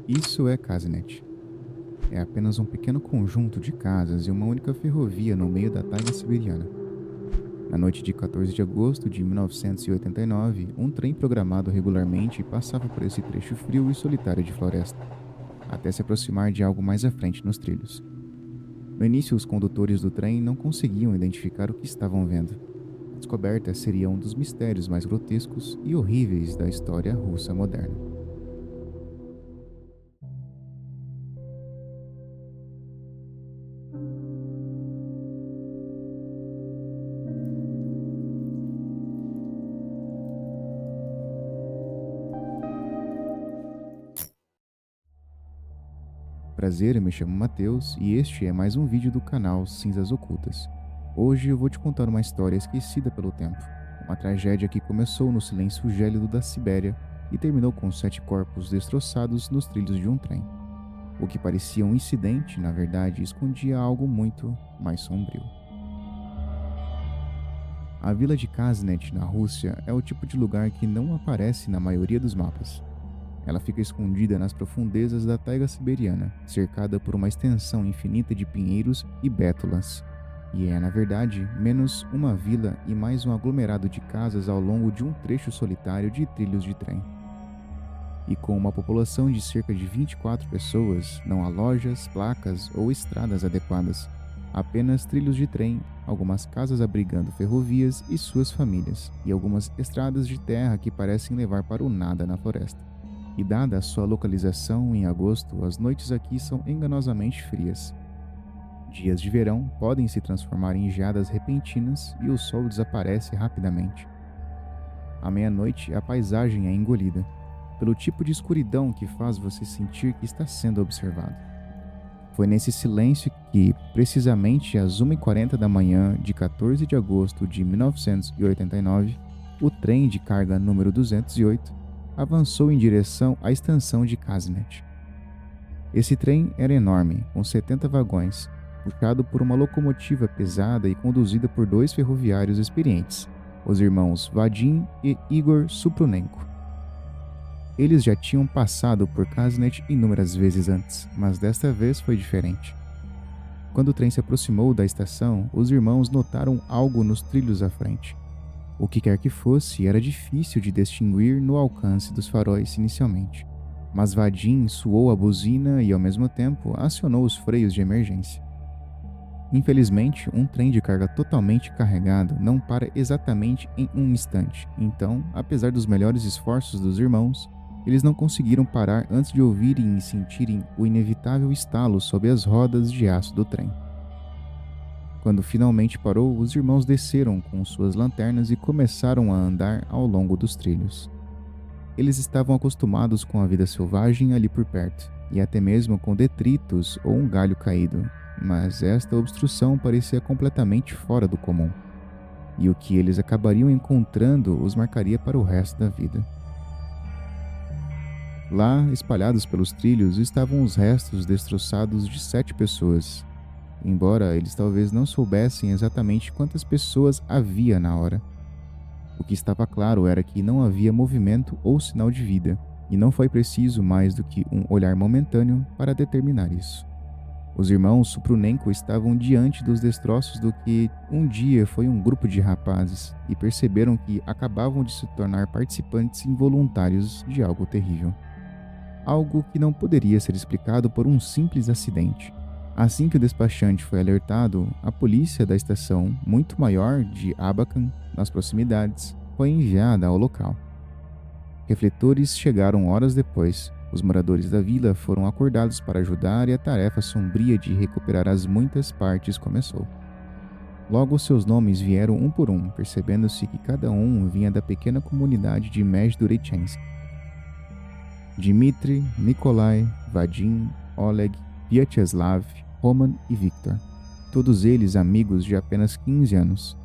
Isso é Casnet. É apenas um pequeno conjunto de casas e uma única ferrovia no meio da taiga siberiana. Na noite de 14 de agosto de 1989, um trem programado regularmente passava por esse trecho frio e solitário de floresta, até se aproximar de algo mais à frente nos trilhos. No início, os condutores do trem não conseguiam identificar o que estavam vendo. A descoberta seria um dos mistérios mais grotescos e horríveis da história russa moderna. Prazer, eu me chamo Matheus e este é mais um vídeo do canal Cinzas Ocultas. Hoje eu vou te contar uma história esquecida pelo tempo. Uma tragédia que começou no silêncio gélido da Sibéria e terminou com 7 corpos destroçados nos trilhos de um trem. O que parecia um incidente, na verdade, escondia algo muito mais sombrio. A vila de Kaznet, na Rússia, é o tipo de lugar que não aparece na maioria dos mapas. Ela fica escondida nas profundezas da taiga siberiana, cercada por uma extensão infinita de pinheiros e bétulas. E é, na verdade, menos uma vila e mais um aglomerado de casas ao longo de um trecho solitário de trilhos de trem. E com uma população de cerca de 24 pessoas, não há lojas, placas ou estradas adequadas. Apenas trilhos de trem, algumas casas abrigando ferrovias e suas famílias, e algumas estradas de terra que parecem levar para o nada na floresta. E dada a sua localização em agosto, as noites aqui são enganosamente frias. Dias de verão podem se transformar em geadas repentinas e o sol desaparece rapidamente. À meia-noite, a paisagem é engolida pelo tipo de escuridão que faz você sentir que está sendo observado. Foi nesse silêncio que, precisamente às 1h40 da manhã de 14 de agosto de 1989, o trem de carga número 208 avançou em direção à estação de Kaznet. Esse trem era enorme, com 70 vagões, puxado por uma locomotiva pesada e conduzida por 2 ferroviários experientes, os irmãos Vadim e Igor Supronenko. Eles já tinham passado por Kaznet inúmeras vezes antes, mas desta vez foi diferente. Quando o trem se aproximou da estação, os irmãos notaram algo nos trilhos à frente. O que quer que fosse, era difícil de distinguir no alcance dos faróis inicialmente. Mas Vadim soou a buzina e, ao mesmo tempo, acionou os freios de emergência. Infelizmente, um trem de carga totalmente carregado não para exatamente em um instante. Então, apesar dos melhores esforços dos irmãos, eles não conseguiram parar antes de ouvirem e sentirem o inevitável estalo sob as rodas de aço do trem. Quando finalmente parou, os irmãos desceram com suas lanternas e começaram a andar ao longo dos trilhos. Eles estavam acostumados com a vida selvagem ali por perto, e até mesmo com detritos ou um galho caído, mas esta obstrução parecia completamente fora do comum. E o que eles acabariam encontrando os marcaria para o resto da vida. Lá, espalhados pelos trilhos, estavam os restos destroçados de 7 pessoas. Embora eles talvez não soubessem exatamente quantas pessoas havia na hora. O que estava claro era que não havia movimento ou sinal de vida, e não foi preciso mais do que um olhar momentâneo para determinar isso. Os irmãos Supronenko estavam diante dos destroços do que um dia foi um grupo de rapazes e perceberam que acabavam de se tornar participantes involuntários de algo terrível. Algo que não poderia ser explicado por um simples acidente. Assim que o despachante foi alertado, a polícia da estação, muito maior, de Abakan, nas proximidades, foi enviada ao local. Refletores chegaram horas depois. Os moradores da vila foram acordados para ajudar e a tarefa sombria de recuperar as muitas partes começou. Logo seus nomes vieram um por um, percebendo-se que cada um vinha da pequena comunidade de Mezdurichensk. Dmitri, Nikolai, Vadim, Oleg, Vyacheslav, Roman e Viktor. Todos eles amigos de apenas 15 anos.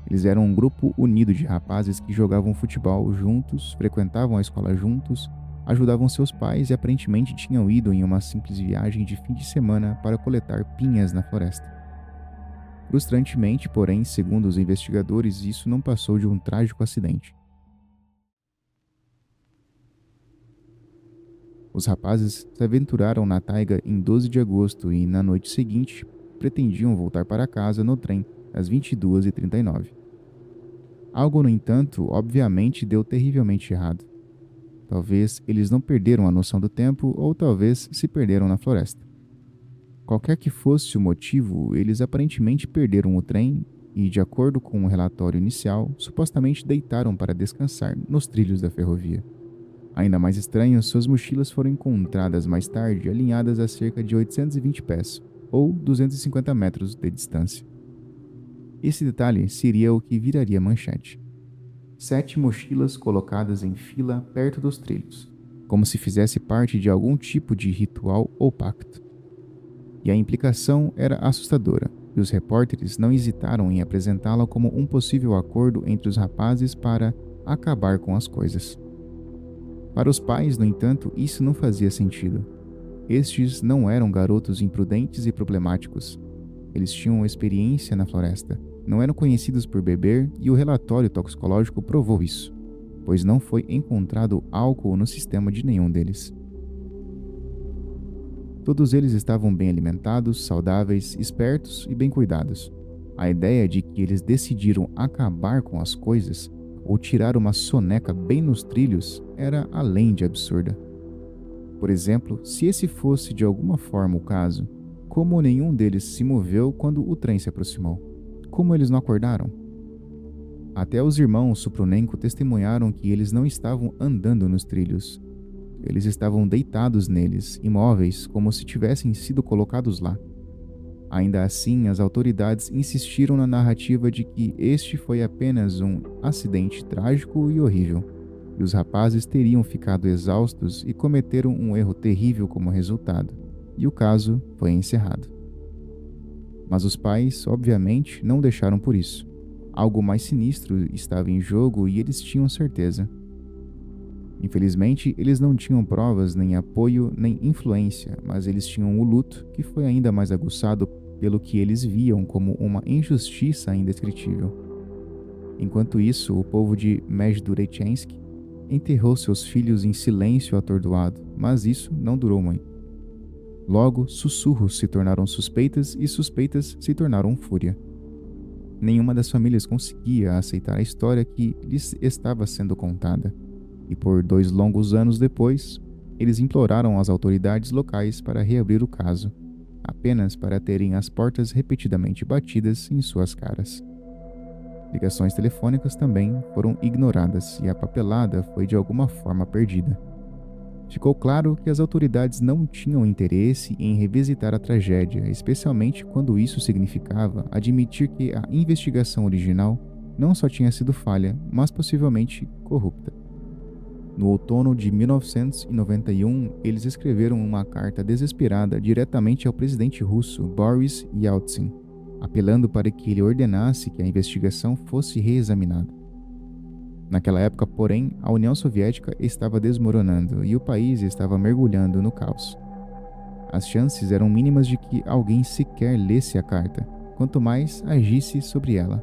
Eles eram um grupo unido de rapazes que jogavam futebol juntos, frequentavam a escola juntos, ajudavam seus pais e aparentemente tinham ido em uma simples viagem de fim de semana para coletar pinhas na floresta. Frustrantemente, porém, segundo os investigadores, isso não passou de um trágico acidente. Os rapazes se aventuraram na taiga em 12 de agosto e, na noite seguinte, pretendiam voltar para casa no trem às 22h39. Algo, no entanto, obviamente deu terrivelmente errado. Talvez eles não perderam a noção do tempo ou talvez se perderam na floresta. Qualquer que fosse o motivo, eles aparentemente perderam o trem e, de acordo com o relatório inicial, supostamente deitaram para descansar nos trilhos da ferrovia. Ainda mais estranho, suas mochilas foram encontradas mais tarde alinhadas a cerca de 820 pés, ou 250 metros de distância. Esse detalhe seria o que viraria manchete. 7 mochilas colocadas em fila perto dos trilhos, como se fizesse parte de algum tipo de ritual ou pacto. E a implicação era assustadora, e os repórteres não hesitaram em apresentá-la como um possível acordo entre os rapazes para acabar com as coisas. Para os pais, no entanto, isso não fazia sentido. Estes não eram garotos imprudentes e problemáticos. Eles tinham experiência na floresta, não eram conhecidos por beber e o relatório toxicológico provou isso, pois não foi encontrado álcool no sistema de nenhum deles. Todos eles estavam bem alimentados, saudáveis, espertos e bem cuidados. A ideia de que eles decidiram acabar com as coisas ou tirar uma soneca bem nos trilhos era além de absurda. Por exemplo, se esse fosse de alguma forma o caso, como nenhum deles se moveu quando o trem se aproximou? Como eles não acordaram? Até os irmãos Supronenko testemunharam que eles não estavam andando nos trilhos. Eles estavam deitados neles, imóveis, como se tivessem sido colocados lá. Ainda assim, as autoridades insistiram na narrativa de que este foi apenas um acidente trágico e horrível, e os rapazes teriam ficado exaustos e cometeram um erro terrível como resultado, e o caso foi encerrado. Mas os pais, obviamente, não deixaram por isso. Algo mais sinistro estava em jogo e eles tinham certeza. Infelizmente, eles não tinham provas, nem apoio, nem influência, mas eles tinham o luto, que foi ainda mais aguçado pelo que eles viam como uma injustiça indescritível. Enquanto isso, o povo de Mezhduretchensk enterrou seus filhos em silêncio atordoado, mas isso não durou muito. Logo, sussurros se tornaram suspeitas e suspeitas se tornaram fúria. Nenhuma das famílias conseguia aceitar a história que lhes estava sendo contada. E por 2 longos anos depois, eles imploraram as autoridades locais para reabrir o caso, apenas para terem as portas repetidamente batidas em suas caras. Ligações telefônicas também foram ignoradas e a papelada foi de alguma forma perdida. Ficou claro que as autoridades não tinham interesse em revisitar a tragédia, especialmente quando isso significava admitir que a investigação original não só tinha sido falha, mas possivelmente corrupta. No outono de 1991, eles escreveram uma carta desesperada diretamente ao presidente russo Boris Yeltsin, apelando para que ele ordenasse que a investigação fosse reexaminada. Naquela época, porém, a União Soviética estava desmoronando e o país estava mergulhando no caos. As chances eram mínimas de que alguém sequer lesse a carta, quanto mais agisse sobre ela.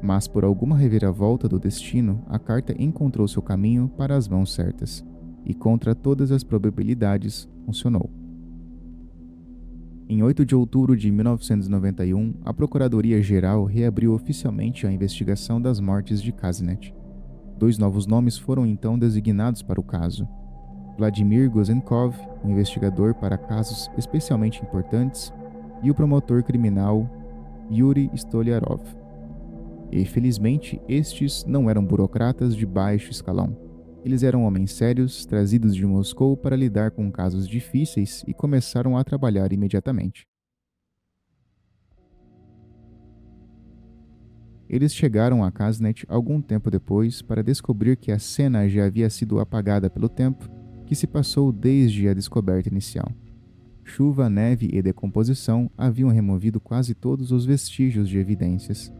Mas por alguma reviravolta do destino, a carta encontrou seu caminho para as mãos certas, e contra todas as probabilidades, funcionou. Em 8 de outubro de 1991, a Procuradoria-Geral reabriu oficialmente a investigação das mortes de Kazinet. 2 novos nomes foram então designados para o caso. Vladimir Gozenkov, um investigador para casos especialmente importantes, e o promotor criminal Yuri Stolyarov. E, felizmente, estes não eram burocratas de baixo escalão. Eles eram homens sérios, trazidos de Moscou para lidar com casos difíceis e começaram a trabalhar imediatamente. Eles chegaram a Kazinet algum tempo depois para descobrir que a cena já havia sido apagada pelo tempo que se passou desde a descoberta inicial. Chuva, neve e decomposição haviam removido quase todos os vestígios de evidências.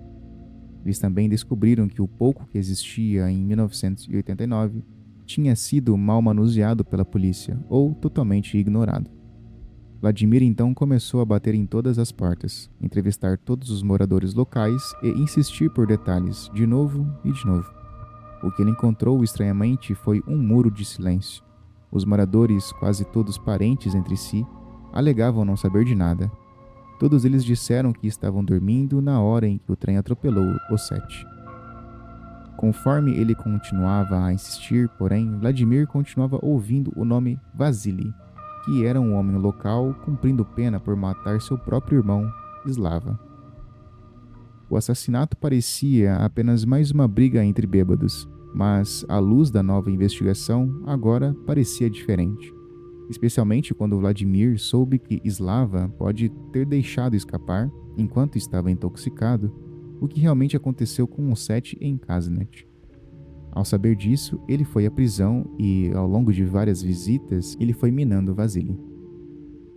Eles também descobriram que o pouco que existia em 1989 tinha sido mal manuseado pela polícia ou totalmente ignorado. Vladimir então começou a bater em todas as portas, entrevistar todos os moradores locais e insistir por detalhes, de novo e de novo. O que ele encontrou estranhamente foi um muro de silêncio. Os moradores, quase todos parentes entre si, alegavam não saber de nada. Todos eles disseram que estavam dormindo na hora em que o trem atropelou os 7. Conforme ele continuava a insistir, porém, Vladimir continuava ouvindo o nome Vasily, que era um homem local cumprindo pena por matar seu próprio irmão, Slava. O assassinato parecia apenas mais uma briga entre bêbados, mas, à luz da nova investigação, agora parecia diferente. Especialmente quando Vladimir soube que Slava pode ter deixado escapar, enquanto estava intoxicado, o que realmente aconteceu com o 7 em Kasnet. Ao saber disso, ele foi à prisão e, ao longo de várias visitas, ele foi minando Vasily.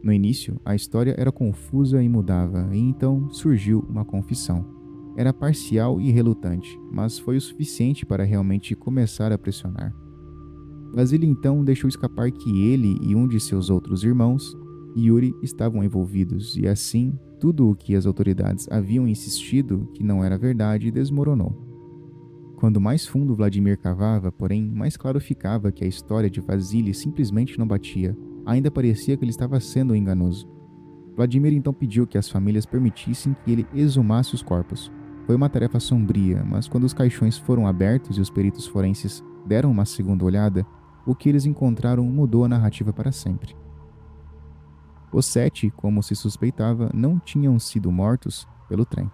No início, a história era confusa e mudava, e então surgiu uma confissão. Era parcial e relutante, mas foi o suficiente para realmente começar a pressionar. Vasily então deixou escapar que ele e um de seus outros irmãos, Yuri, estavam envolvidos, e assim, tudo o que as autoridades haviam insistido que não era verdade desmoronou. Quando mais fundo Vladimir cavava, porém, mais claro ficava que a história de Vasily simplesmente não batia. Ainda parecia que ele estava sendo enganoso. Vladimir então pediu que as famílias permitissem que ele exumasse os corpos. Foi uma tarefa sombria, mas quando os caixões foram abertos e os peritos forenses deram uma segunda olhada, o que eles encontraram mudou a narrativa para sempre. Os 7, como se suspeitava, não tinham sido mortos pelo trem.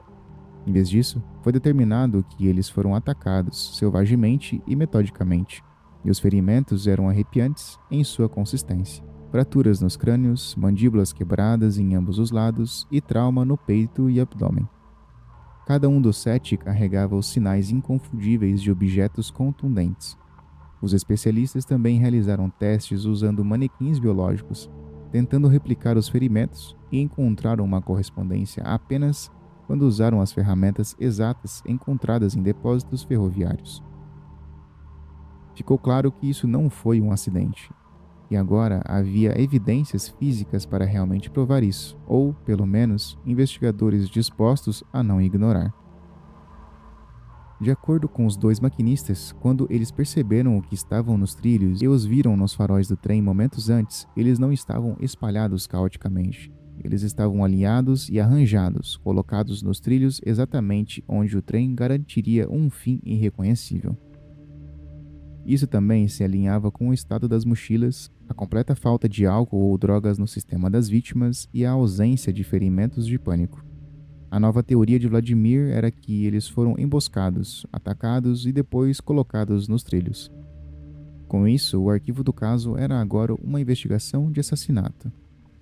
Em vez disso, foi determinado que eles foram atacados selvagemente e metodicamente, e os ferimentos eram arrepiantes em sua consistência. Fraturas nos crânios, mandíbulas quebradas em ambos os lados e trauma no peito e abdômen. Cada um dos 7 carregava os sinais inconfundíveis de objetos contundentes. Os especialistas também realizaram testes usando manequins biológicos, tentando replicar os ferimentos e encontraram uma correspondência apenas quando usaram as ferramentas exatas encontradas em depósitos ferroviários. Ficou claro que isso não foi um acidente, e agora havia evidências físicas para realmente provar isso, ou, pelo menos, investigadores dispostos a não ignorar. De acordo com os 2 maquinistas, quando eles perceberam o que estavam nos trilhos e os viram nos faróis do trem momentos antes, eles não estavam espalhados caoticamente. Eles estavam alinhados e arranjados, colocados nos trilhos exatamente onde o trem garantiria um fim irreconhecível. Isso também se alinhava com o estado das mochilas, a completa falta de álcool ou drogas no sistema das vítimas e a ausência de ferimentos de pânico. A nova teoria de Vladimir era que eles foram emboscados, atacados e depois colocados nos trilhos. Com isso, o arquivo do caso era agora uma investigação de assassinato,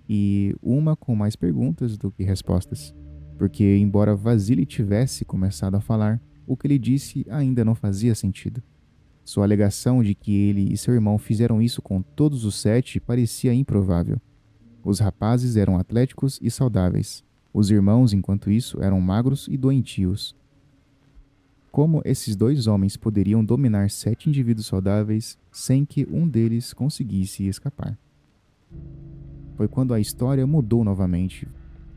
e uma com mais perguntas do que respostas, porque embora Vasily tivesse começado a falar, o que ele disse ainda não fazia sentido. Sua alegação de que ele e seu irmão fizeram isso com todos os 7 parecia improvável. Os rapazes eram atléticos e saudáveis. Os irmãos, enquanto isso, eram magros e doentios. Como esses 2 homens poderiam dominar 7 indivíduos saudáveis sem que um deles conseguisse escapar? Foi quando a história mudou novamente.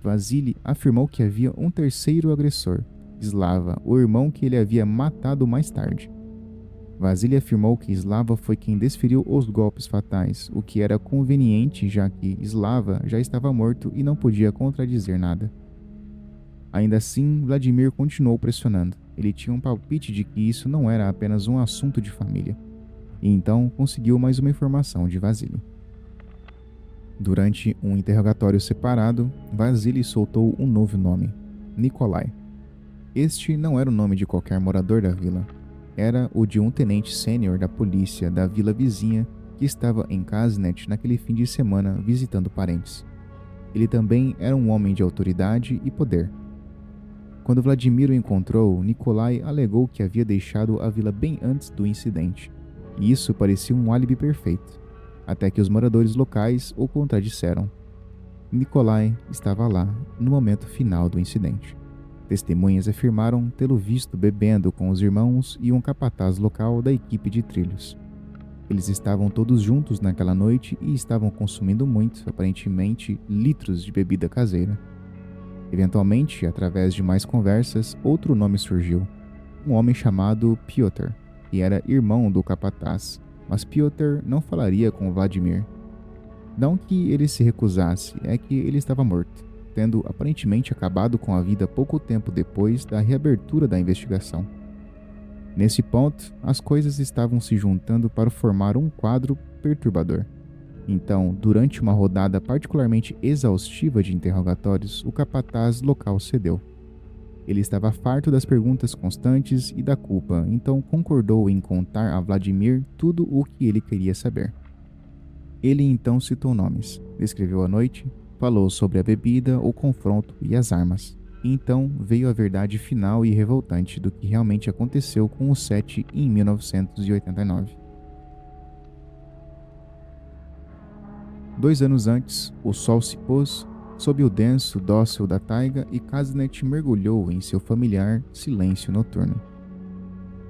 Vasily afirmou que havia um terceiro agressor, Slava, o irmão que ele havia matado mais tarde. Vasily afirmou que Slava foi quem desferiu os golpes fatais, o que era conveniente já que Slava já estava morto e não podia contradizer nada. Ainda assim, Vladimir continuou pressionando. Ele tinha um palpite de que isso não era apenas um assunto de família. E então conseguiu mais uma informação de Vasily. Durante um interrogatório separado, Vasily soltou um novo nome, Nikolai. Este não era o nome de qualquer morador da vila. Era o de um tenente sênior da polícia da vila vizinha que estava em Kasnet naquele fim de semana visitando parentes. Ele também era um homem de autoridade e poder. Quando Vladimir o encontrou, Nikolai alegou que havia deixado a vila bem antes do incidente, e isso parecia um álibi perfeito, até que os moradores locais o contradisseram. Nikolai estava lá no momento final do incidente. Testemunhas afirmaram tê-lo visto bebendo com os irmãos e um capataz local da equipe de trilhos. Eles estavam todos juntos naquela noite e estavam consumindo muito, aparentemente, litros de bebida caseira. Eventualmente, através de mais conversas, outro nome surgiu. Um homem chamado Piotr, que era irmão do capataz, mas Piotr não falaria com Vladimir. Não que ele se recusasse, é que ele estava morto, tendo aparentemente acabado com a vida pouco tempo depois da reabertura da investigação. Nesse ponto, as coisas estavam se juntando para formar um quadro perturbador. Então, durante uma rodada particularmente exaustiva de interrogatórios, o capataz local cedeu. Ele estava farto das perguntas constantes e da culpa, então concordou em contar a Vladimir tudo o que ele queria saber. Ele então citou nomes, descreveu a noite, falou sobre a bebida, o confronto e as armas. E então veio a verdade final e revoltante do que realmente aconteceu com o Sete em 1989. 2 anos antes, o sol se pôs sob o denso dócil da taiga e Kaznet mergulhou em seu familiar silêncio noturno.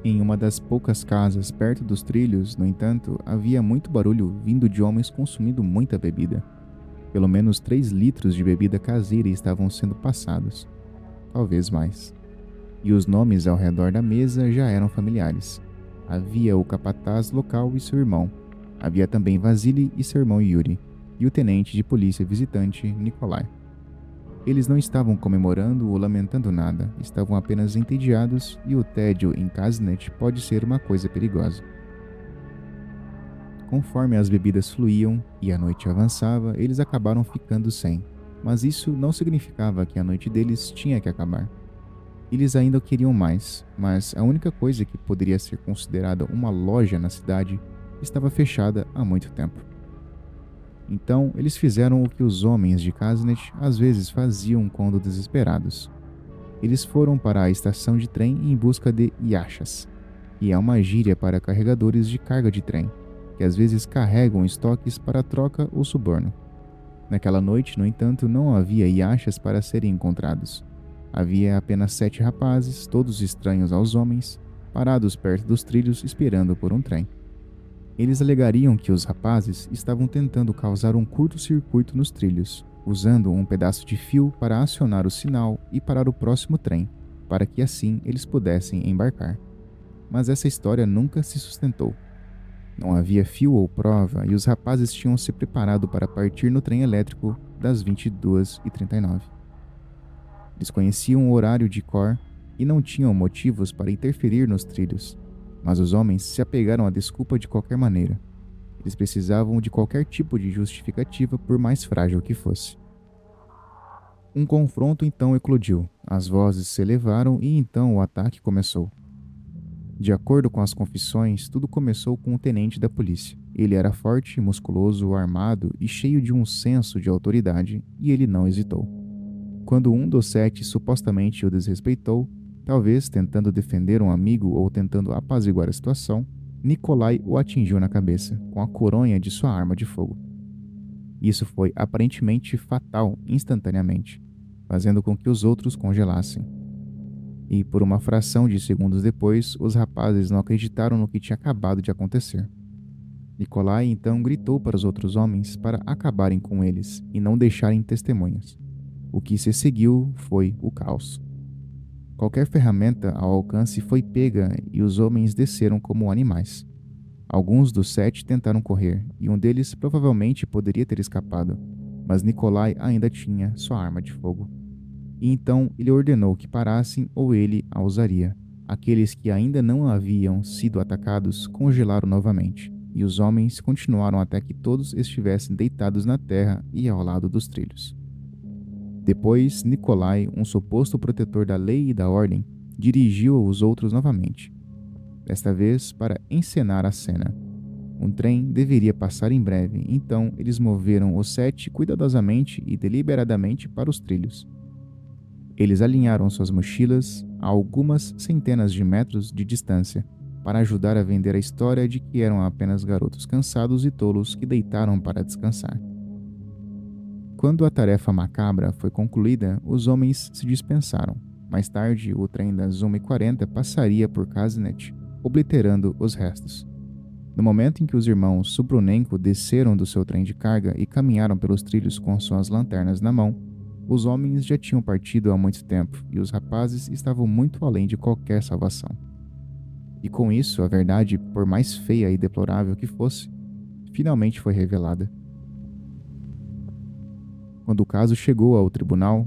Em uma das poucas casas perto dos trilhos, no entanto, havia muito barulho vindo de homens consumindo muita bebida. Pelo menos 3 litros de bebida caseira estavam sendo passados, talvez mais. E os nomes ao redor da mesa já eram familiares. Havia o capataz local e seu irmão. Havia também Vasily e seu irmão Yuri, e o tenente de polícia visitante Nikolai. Eles não estavam comemorando ou lamentando nada, estavam apenas entediados, e o tédio em Kaznet pode ser uma coisa perigosa. Conforme as bebidas fluíam e a noite avançava, eles acabaram ficando sem, mas isso não significava que a noite deles tinha que acabar. Eles ainda queriam mais, mas a única coisa que poderia ser considerada uma loja na cidade estava fechada há muito tempo. Então, eles fizeram o que os homens de Kaznet às vezes faziam quando desesperados. Eles foram para a estação de trem em busca de yachas, que é uma gíria para carregadores de carga de trem, que às vezes carregam estoques para troca ou suborno. Naquela noite, no entanto, não havia yachas para serem encontrados. Havia apenas 7 rapazes, todos estranhos aos homens, parados perto dos trilhos esperando por um trem. Eles alegariam que os rapazes estavam tentando causar um curto-circuito nos trilhos, usando um pedaço de fio para acionar o sinal e parar o próximo trem, para que assim eles pudessem embarcar. Mas essa história nunca se sustentou. Não havia fio ou prova e os rapazes tinham se preparado para partir no trem elétrico das 22h39. Eles conheciam o horário de cor e não tinham motivos para interferir nos trilhos. Mas os homens se apegaram à desculpa de qualquer maneira. Eles precisavam de qualquer tipo de justificativa, por mais frágil que fosse. Um confronto então eclodiu, as vozes se elevaram e então o ataque começou. De acordo com as confissões, tudo começou com o tenente da polícia. Ele era forte, musculoso, armado e cheio de um senso de autoridade, e ele não hesitou. Quando um dos 7 supostamente o desrespeitou, talvez tentando defender um amigo ou tentando apaziguar a situação, Nikolai o atingiu na cabeça, com a coronha de sua arma de fogo. Isso foi aparentemente fatal instantaneamente, fazendo com que os outros congelassem. E por uma fração de segundos depois, os rapazes não acreditaram no que tinha acabado de acontecer. Nikolai então gritou para os outros homens para acabarem com eles e não deixarem testemunhas. O que se seguiu foi o caos. Qualquer ferramenta ao alcance foi pega e os homens desceram como animais. Alguns dos 7 tentaram correr, e um deles provavelmente poderia ter escapado, mas Nikolai ainda tinha sua arma de fogo. E então ele ordenou que parassem ou ele a usaria. Aqueles que ainda não haviam sido atacados congelaram novamente, e os homens continuaram até que todos estivessem deitados na terra e ao lado dos trilhos. Depois, Nikolai, um suposto protetor da lei e da ordem, dirigiu os outros novamente. Desta vez para encenar a cena. Um trem deveria passar em breve, então eles moveram os 7 cuidadosamente e deliberadamente para os trilhos. Eles alinharam suas mochilas a algumas centenas de metros de distância, para ajudar a vender a história de que eram apenas garotos cansados e tolos que deitaram para descansar. Quando a tarefa macabra foi concluída, os homens se dispensaram. Mais tarde, o trem das 1h40 passaria por Kaznet, obliterando os restos. No momento em que os irmãos Supronenko desceram do seu trem de carga e caminharam pelos trilhos com suas lanternas na mão, os homens já tinham partido há muito tempo e os rapazes estavam muito além de qualquer salvação. E com isso, a verdade, por mais feia e deplorável que fosse, finalmente foi revelada. Quando o caso chegou ao tribunal,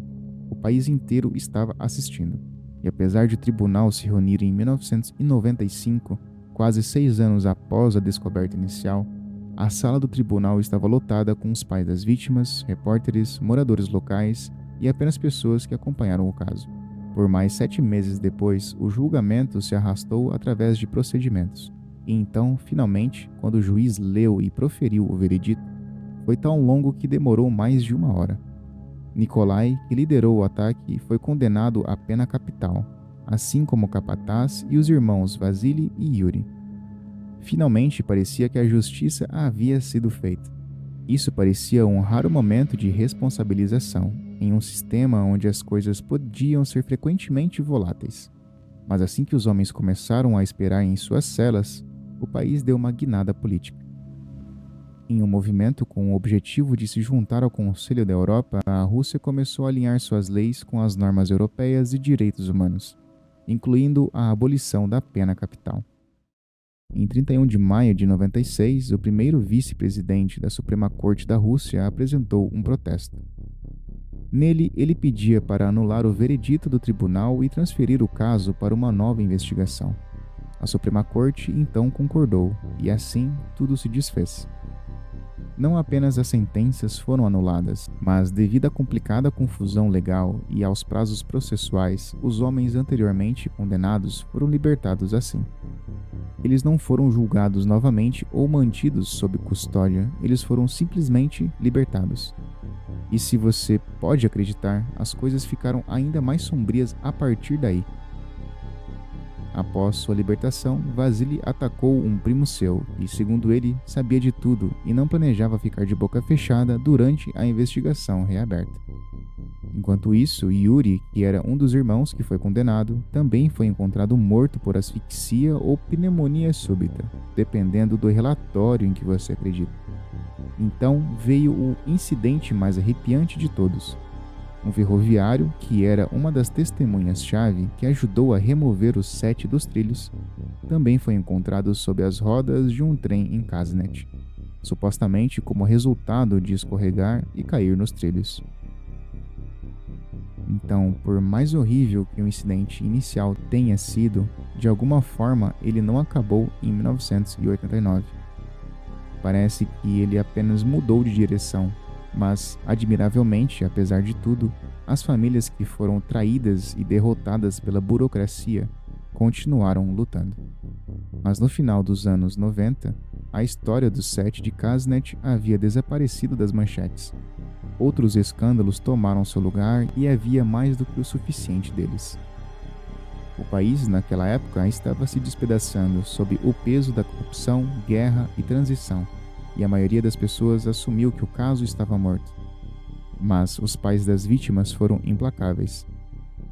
o país inteiro estava assistindo. E apesar de o tribunal se reunir em 1995, quase 6 anos após a descoberta inicial, a sala do tribunal estava lotada com os pais das vítimas, repórteres, moradores locais e apenas pessoas que acompanharam o caso. Por mais 7 meses depois, o julgamento se arrastou através de procedimentos. E então, finalmente, quando o juiz leu e proferiu o veredito, foi tão longo que demorou mais de 1 hora. Nikolai, que liderou o ataque, foi condenado à pena capital, assim como o capataz e os irmãos Vasily e Yuri. Finalmente parecia que a justiça havia sido feita. Isso parecia um raro momento de responsabilização, em um sistema onde as coisas podiam ser frequentemente voláteis. Mas assim que os homens começaram a esperar em suas celas, o país deu uma guinada política. Em um movimento com o objetivo de se juntar ao Conselho da Europa, a Rússia começou a alinhar suas leis com as normas europeias e direitos humanos, incluindo a abolição da pena capital. Em 31 de maio de 96, o primeiro vice-presidente da Suprema Corte da Rússia apresentou um protesto. Nele, ele pedia para anular o veredito do tribunal e transferir o caso para uma nova investigação. A Suprema Corte então concordou, e assim tudo se desfez. Não apenas as sentenças foram anuladas, mas devido à complicada confusão legal e aos prazos processuais, os homens anteriormente condenados foram libertados assim. Eles não foram julgados novamente ou mantidos sob custódia, eles foram simplesmente libertados. E se você pode acreditar, as coisas ficaram ainda mais sombrias a partir daí. Após sua libertação, Vasily atacou um primo seu e, segundo ele, sabia de tudo e não planejava ficar de boca fechada durante a investigação reaberta. Enquanto isso, Yuri, que era um dos irmãos que foi condenado, também foi encontrado morto por asfixia ou pneumonia súbita, dependendo do relatório em que você acredita. Então veio o incidente mais arrepiante de todos. Um ferroviário, que era uma das testemunhas-chave que ajudou a remover os 7 dos trilhos, também foi encontrado sob as rodas de um trem em Kasnet, supostamente como resultado de escorregar e cair nos trilhos. Então, por mais horrível que o incidente inicial tenha sido, de alguma forma ele não acabou em 1989. Parece que ele apenas mudou de direção, mas, admiravelmente, apesar de tudo, as famílias que foram traídas e derrotadas pela burocracia continuaram lutando. Mas no final dos anos 90, a história dos 7 de Kasnet havia desaparecido das manchetes. Outros escândalos tomaram seu lugar e havia mais do que o suficiente deles. O país, naquela época, estava se despedaçando sob o peso da corrupção, guerra e transição, e a maioria das pessoas assumiu que o caso estava morto. Mas os pais das vítimas foram implacáveis.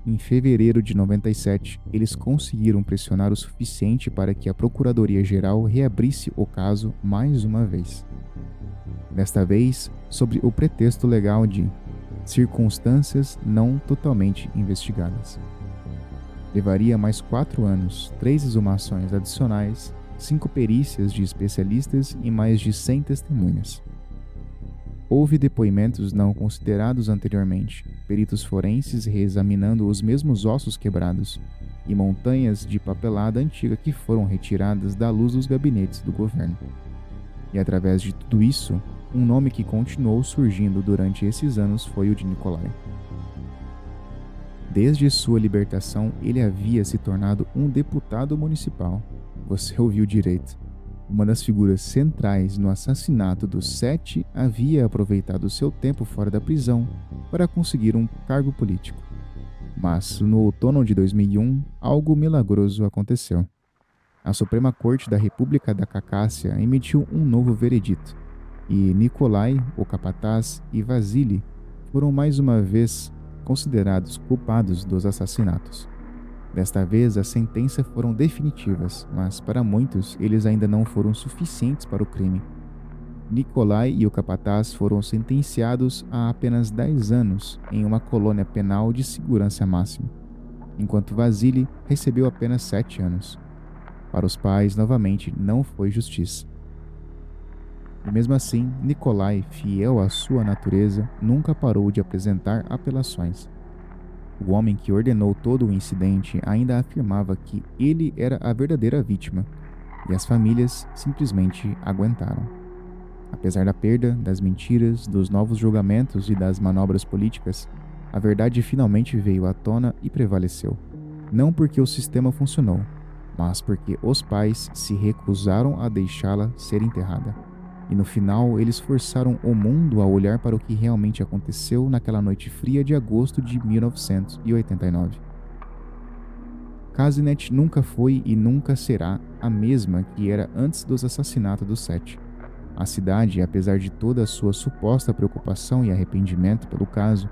Em fevereiro de 97, eles conseguiram pressionar o suficiente para que a Procuradoria-Geral reabrisse o caso mais uma vez. Desta vez, sob o pretexto legal de circunstâncias não totalmente investigadas. Levaria mais 4 anos, 3 exumações adicionais, 5 perícias de especialistas e mais de 100 testemunhas. Houve depoimentos não considerados anteriormente, peritos forenses reexaminando os mesmos ossos quebrados e montanhas de papelada antiga que foram retiradas da luz dos gabinetes do governo. E através de tudo isso, um nome que continuou surgindo durante esses anos foi o de Nikolai. Desde sua libertação, ele havia se tornado um deputado municipal. Você ouviu direito. Uma das figuras centrais no assassinato dos 7 havia aproveitado seu tempo fora da prisão para conseguir um cargo político. Mas, no outono de 2001, algo milagroso aconteceu. A Suprema Corte da República da Cacácia emitiu um novo veredito, e Nikolai, o capataz, e Vasily foram mais uma vez considerados culpados dos assassinatos. Desta vez, as sentenças foram definitivas, mas para muitos, eles ainda não foram suficientes para o crime. Nikolai e o capataz foram sentenciados a apenas 10 anos em uma colônia penal de segurança máxima, enquanto Vasily recebeu apenas 7 anos. Para os pais, novamente, não foi justiça. E mesmo assim, Nikolai, fiel à sua natureza, nunca parou de apresentar apelações. O homem que ordenou todo o incidente ainda afirmava que ele era a verdadeira vítima, e as famílias simplesmente aguentaram. Apesar da perda, das mentiras, dos novos julgamentos e das manobras políticas, a verdade finalmente veio à tona e prevaleceu. Não porque o sistema funcionou, mas porque os pais se recusaram a deixá-la ser enterrada. E no final, eles forçaram o mundo a olhar para o que realmente aconteceu naquela noite fria de agosto de 1989. Kazinet nunca foi e nunca será a mesma que era antes dos assassinatos dos sete. A cidade, apesar de toda a sua suposta preocupação e arrependimento pelo caso,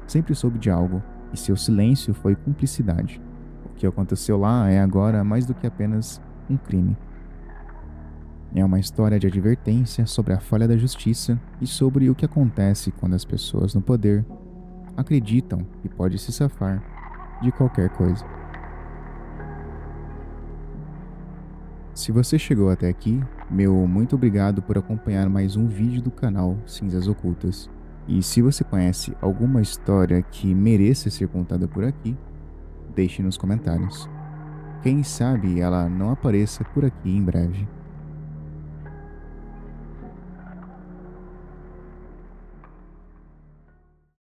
sempre soube de algo, e seu silêncio foi cumplicidade. O que aconteceu lá é agora mais do que apenas um crime. É uma história de advertência sobre a falha da justiça e sobre o que acontece quando as pessoas no poder acreditam que pode se safar de qualquer coisa. Se você chegou até aqui, meu muito obrigado por acompanhar mais um vídeo do canal Cinzas Ocultas. E se você conhece alguma história que mereça ser contada por aqui, deixe nos comentários. Quem sabe ela não apareça por aqui em breve.